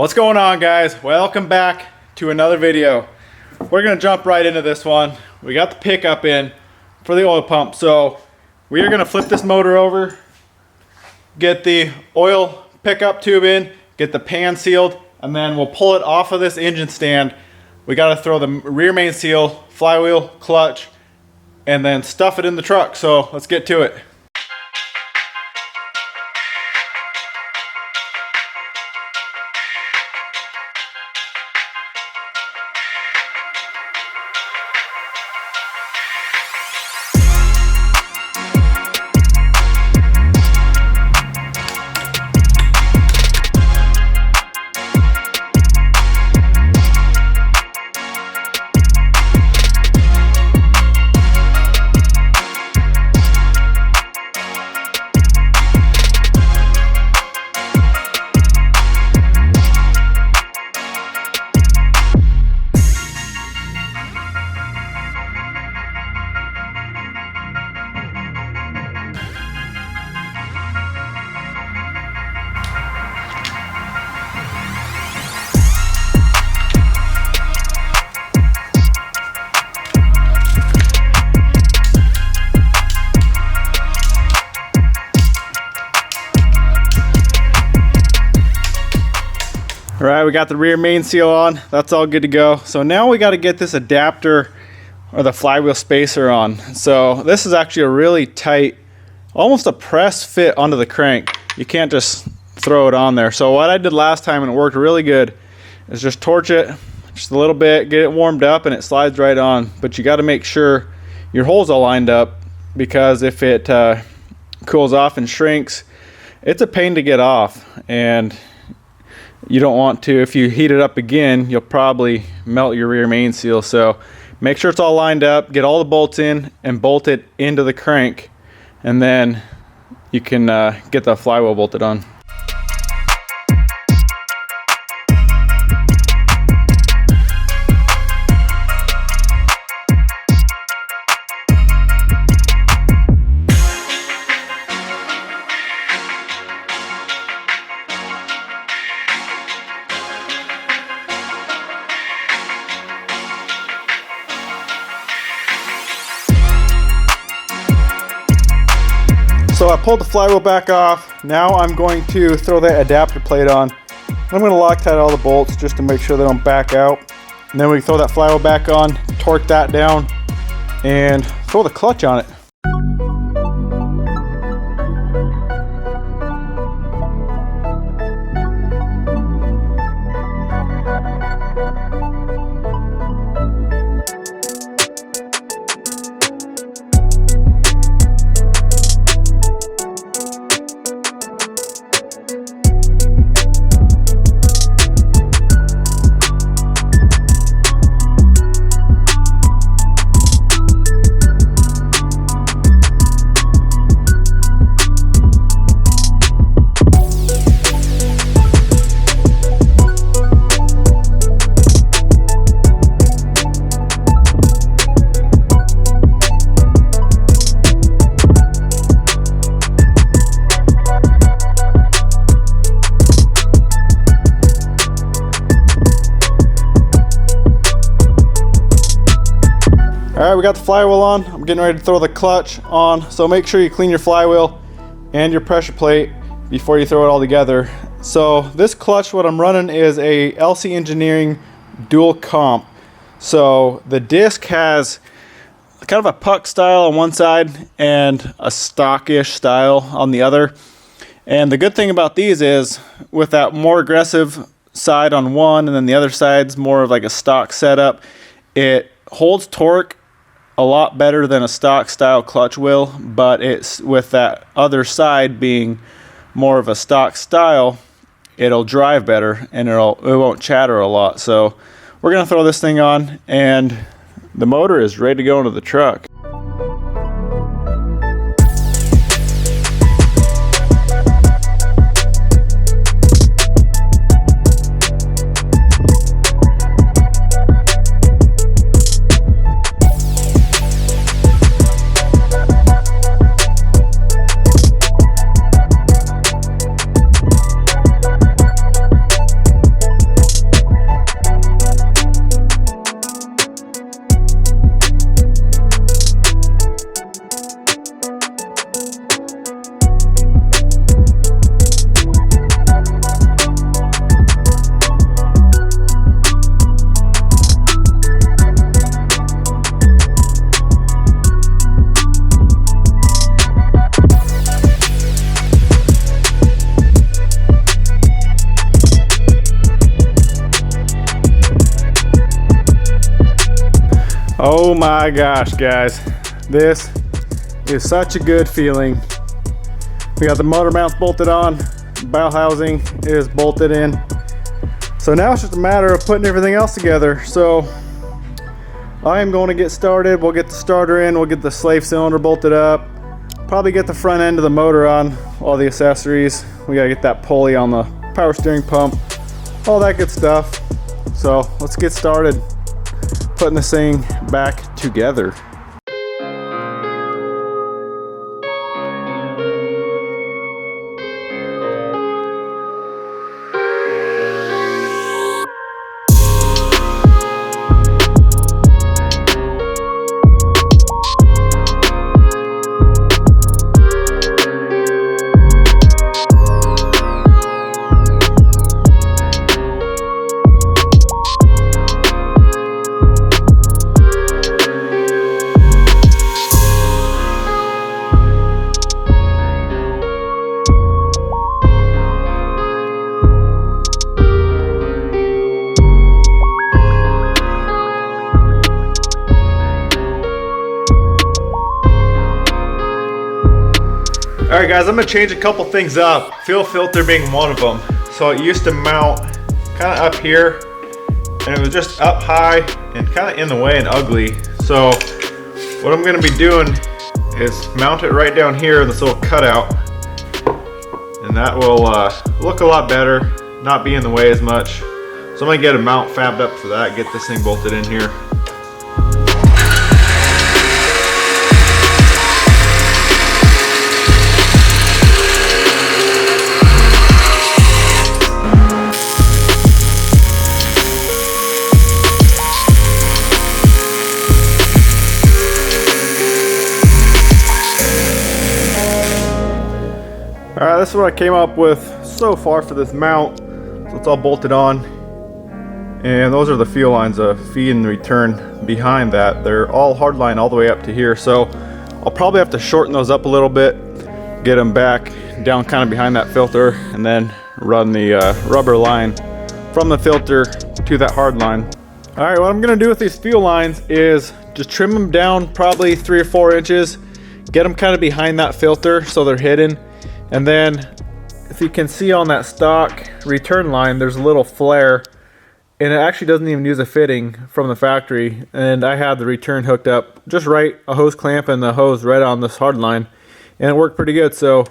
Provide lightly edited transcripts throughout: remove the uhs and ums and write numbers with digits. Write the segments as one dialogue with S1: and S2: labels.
S1: What's going on, guys? Welcome back to another video. We're gonna jump right into this one. We got the pickup in for the oil pump, so we are gonna flip this motor over, get the oil pickup tube in, get the pan sealed, and then we'll pull it off of this engine stand. We gotta throw the rear main seal, flywheel, clutch, and then stuff it in the truck. So let's get to it. All right, we got the rear main seal on. That's all good to go. So now we got to get this adapter or the flywheel spacer on. So this is actually a really tight, almost a press fit onto the crank. You can't just throw it on there. So what I did last time, and it worked really good, is just torch it just a little bit, get it warmed up, and it slides right on. But you got to make sure your holes all lined up, because if it cools off and shrinks, it's a pain to get off. And you don't want to, if you heat it up again, you'll probably melt your rear main seal. So make sure it's all lined up, get all the bolts in and bolt it into the crank, and then you can get the flywheel bolted on. So I pulled the flywheel back off. Now I'm going to throw that adapter plate on. I'm going to Loctite all the bolts just to make sure they don't back out. And then we throw that flywheel back on, torque that down, and throw the clutch on it. All right, we got the flywheel on. I'm getting ready to throw the clutch on. So make sure you clean your flywheel and your pressure plate before you throw it all together. So this clutch, what I'm running is a LC Engineering dual comp. So the disc has kind of a puck style on one side and a stockish style on the other. And the good thing about these is, with that more aggressive side on one and then the other side's more of like a stock setup, it holds torque a lot better than a stock style clutch will, but it's with that other side being more of a stock style, it'll drive better and it won't chatter a lot. So we're gonna throw this thing on, and the motor is ready to go into the truck. Oh my gosh, guys, this is such a good feeling. We got the motor mounts bolted on, bow housing is bolted in. So now it's just a matter of putting everything else together. So I am going to get started. We'll get the starter in, we'll get the slave cylinder bolted up, probably get the front end of the motor on, all the accessories. We gotta get that pulley on the power steering pump, all that good stuff. So let's get started putting this thing back together. Alright guys, I'm going to change a couple things up, fuel filter being one of them. So it used to mount kind of up here, and it was just up high and kind of in the way and ugly. So what I'm going to be doing is mount it right down here in this little cutout, and that will look a lot better, not be in the way as much. So I'm going to get a mount fabbed up for that, get this thing bolted in here. Alright, this is what I came up with so far for this mount. So it's all bolted on. And those are the fuel lines, the feed and return behind that. They're all hardline all the way up to here. So I'll probably have to shorten those up a little bit, get them back down kind of behind that filter, and then run the rubber line from the filter to that hard line. Alright, what I'm going to do with these fuel lines is just trim them down probably 3 or 4 inches, get them kind of behind that filter so they're hidden. And then if you can see on that stock return line, there's a little flare, and it actually doesn't even use a fitting from the factory. And I had the return hooked up just right, a hose clamp and the hose right on this hard line, and it worked pretty good. So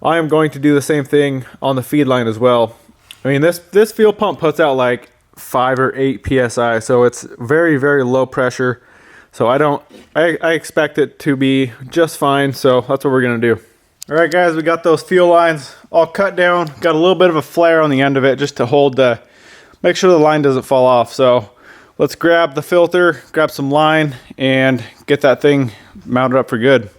S1: I am going to do the same thing on the feed line as well. I mean, this fuel pump puts out like 5 or 8 psi, so it's very, very low pressure. So I expect it to be just fine. So that's what we're gonna do. Alright guys, we got those fuel lines all cut down. Got a little bit of a flare on the end of it just to hold make sure the line doesn't fall off. So let's grab the filter, grab some line, and get that thing mounted up for good.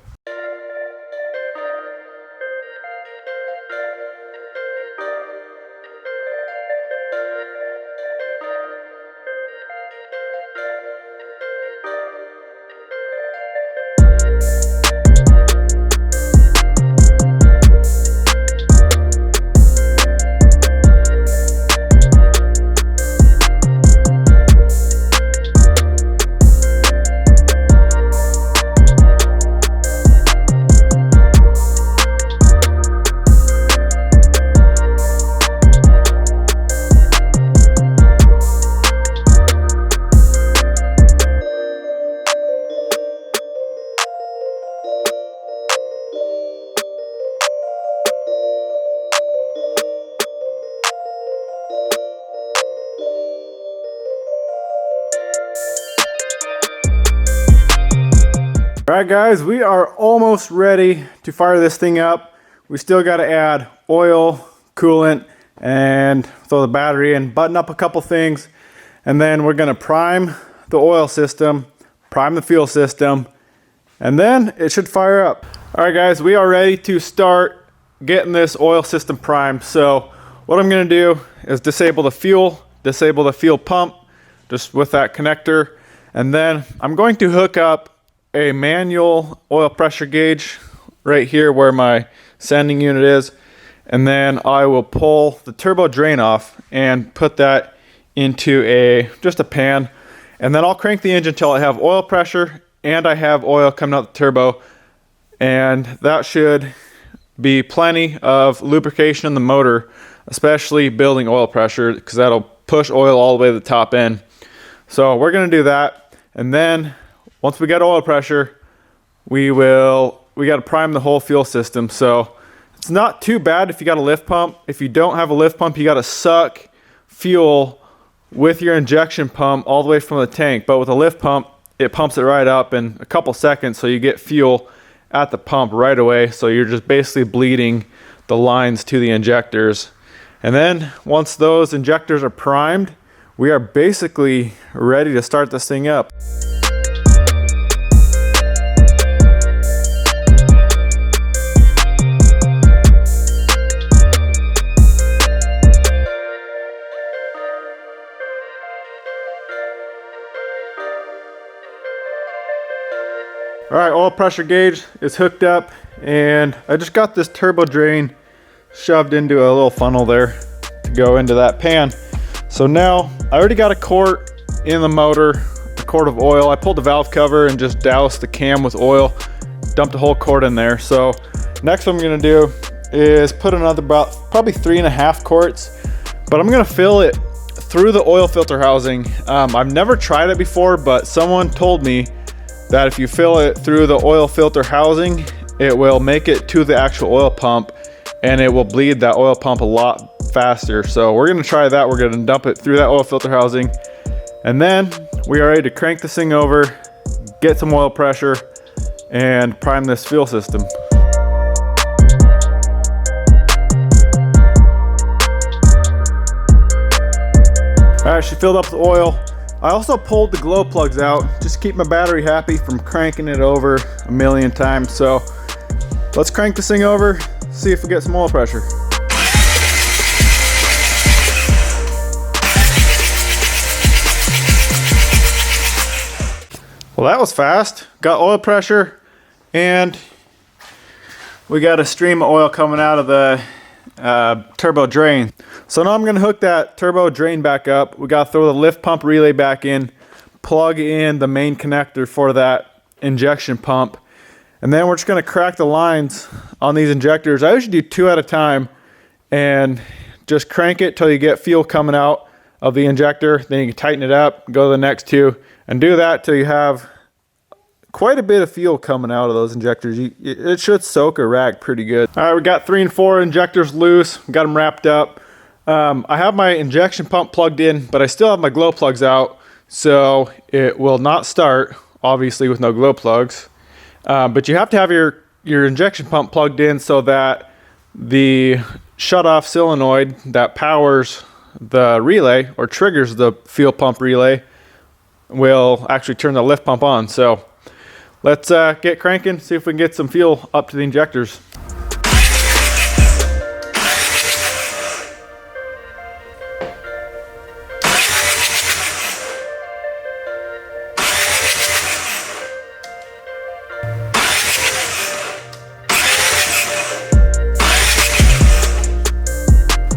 S1: Alright guys, we are almost ready to fire this thing up. We still got to add oil, coolant, and throw the battery in, button up a couple things, and then we're going to prime the oil system, prime the fuel system, and then it should fire up. Alright guys, we are ready to start getting this oil system primed. So what I'm going to do is disable the fuel pump just with that connector, and then I'm going to hook up a manual oil pressure gauge right here where my sending unit is, and then I will pull the turbo drain off and put that into just a pan, And then I'll crank the engine until I have oil pressure and I have oil coming out the turbo. And that should be plenty of lubrication in the motor, especially building oil pressure, because that'll push oil all the way to the top end. So we're going to do that. And then once we get oil pressure, we got to prime the whole fuel system. So it's not too bad if you got a lift pump. If you don't have a lift pump, you got to suck fuel with your injection pump all the way from the tank. But with a lift pump, it pumps it right up in a couple seconds, so you get fuel at the pump right away. So you're just basically bleeding the lines to the injectors. And then once those injectors are primed, we are basically ready to start this thing up. All right, oil pressure gauge is hooked up, and I just got this turbo drain shoved into a little funnel there to go into that pan. So now I already got a quart in the motor, a quart of oil. I pulled the valve cover and just doused the cam with oil, dumped a whole quart in there. So next what I'm gonna do is put another probably 3.5 quarts, but I'm gonna fill it through the oil filter housing. I've never tried it before, but someone told me that if you fill it through the oil filter housing, it will make it to the actual oil pump and it will bleed that oil pump a lot faster. So we're gonna try that. We're gonna dump it through that oil filter housing, and then we are ready to crank this thing over, get some oil pressure, and prime this fuel system. All right, she filled up the oil. I also pulled the glow plugs out, just to keep my battery happy from cranking it over a million times. So let's crank this thing over, see if we get some oil pressure. Well, that was fast. Got oil pressure, and we got a stream of oil coming out of the turbo drain. So now I'm going to hook that turbo drain back up. We got to throw the lift pump relay back in, plug in the main connector for that injection pump, and then we're just going to crack the lines on these injectors. I usually do 2 at a time and just crank it till you get fuel coming out of the injector. Then you can tighten it up, go to the next 2, and do that till you have quite a bit of fuel coming out of those injectors. It should soak a rag pretty good. All right, we got 3 and 4 injectors loose. Got them wrapped up. I have my injection pump plugged in, but I still have my glow plugs out, so it will not start, obviously, with no glow plugs. But you have to have your injection pump plugged in so that the shut-off solenoid that powers the relay or triggers the fuel pump relay will actually turn the lift pump on. So let's get cranking, see if we can get some fuel up to the injectors.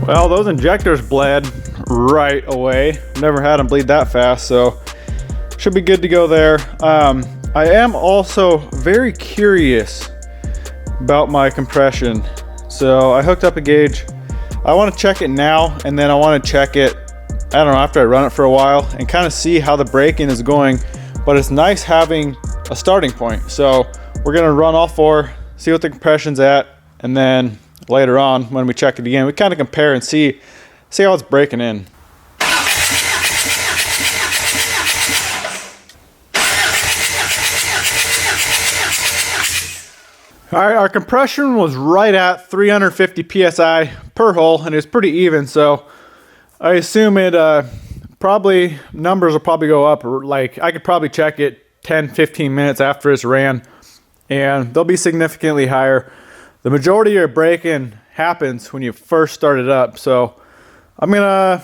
S1: Well, those injectors bled right away. Never had them bleed that fast, so should be good to go there. I am also very curious about my compression. So I hooked up a gauge. I want to check it now, and then I want to check it, I don't know, after I run it for a while and kind of see how the braking is going. But it's nice having a starting point. So we're gonna run all 4, see what the compression's at, and then later on when we check it again, we kind of compare and see how it's breaking in. All right, our compression was right at 350 psi per hole, and it's pretty even. So I assume it numbers will probably go up. Like I could probably check it 10-15 minutes after it's ran, and they'll be significantly higher. The majority of your braking happens when you first start it up. So I'm gonna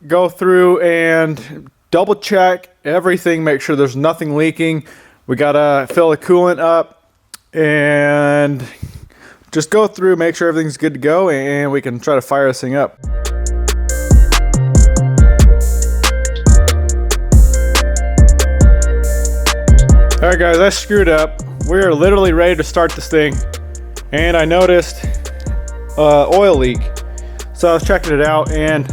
S1: go through and double check everything, make sure there's nothing leaking. We gotta fill the coolant up and just go through, make sure everything's good to go, and we can try to fire this thing up. Alright guys, I screwed up. We're literally ready to start this thing, and I noticed oil leak. So I was checking it out, and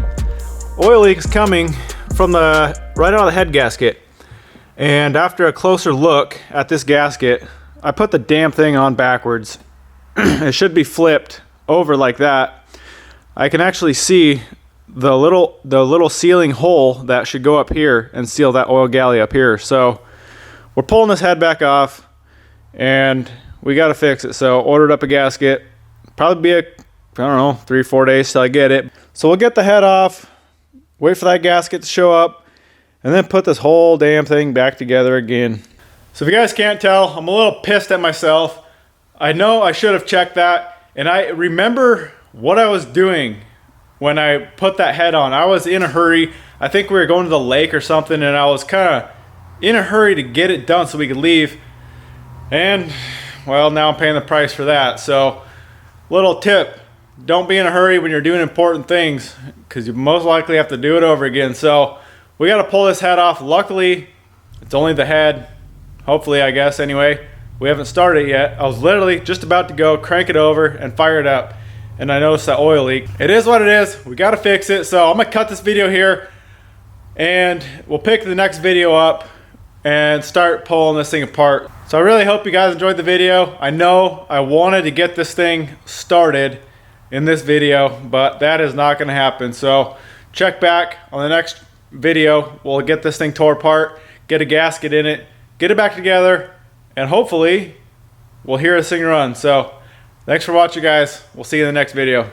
S1: oil leak is coming from right out of the head gasket. And after a closer look at this gasket, I put the damn thing on backwards. It should be flipped over like that. I can actually see the little sealing hole that should go up here and seal that oil galley up here. So we're pulling this head back off, and we got to fix it. So ordered up a gasket. Probably be I don't know, 3 or 4 days till I get it. So we'll get the head off, wait for that gasket to show up, and then put this whole damn thing back together again. So if you guys can't tell, I'm a little pissed at myself. I know I should have checked that, and I remember what I was doing when I put that head on. I was in a hurry. I think we were going to the lake or something, and I was kind of in a hurry to get it done so we could leave. And well, now I'm paying the price for that. So little tip, don't be in a hurry when you're doing important things, because you most likely have to do it over again. So we got to pull this head off. Luckily, it's only the head. Hopefully, I guess, anyway. We haven't started it yet. I was literally just about to go crank it over and fire it up, and I noticed that oil leak. It is what it is. We got to fix it. So I'm going to cut this video here, and we'll pick the next video up and start pulling this thing apart. So I really hope you guys enjoyed the video. I know I wanted to get this thing started in this video, but that is not going to happen. So check back on the next video. We'll get this thing tore apart, get a gasket in it, get it back together, and hopefully we'll hear this thing run. So thanks for watching, guys. We'll see you in the next video.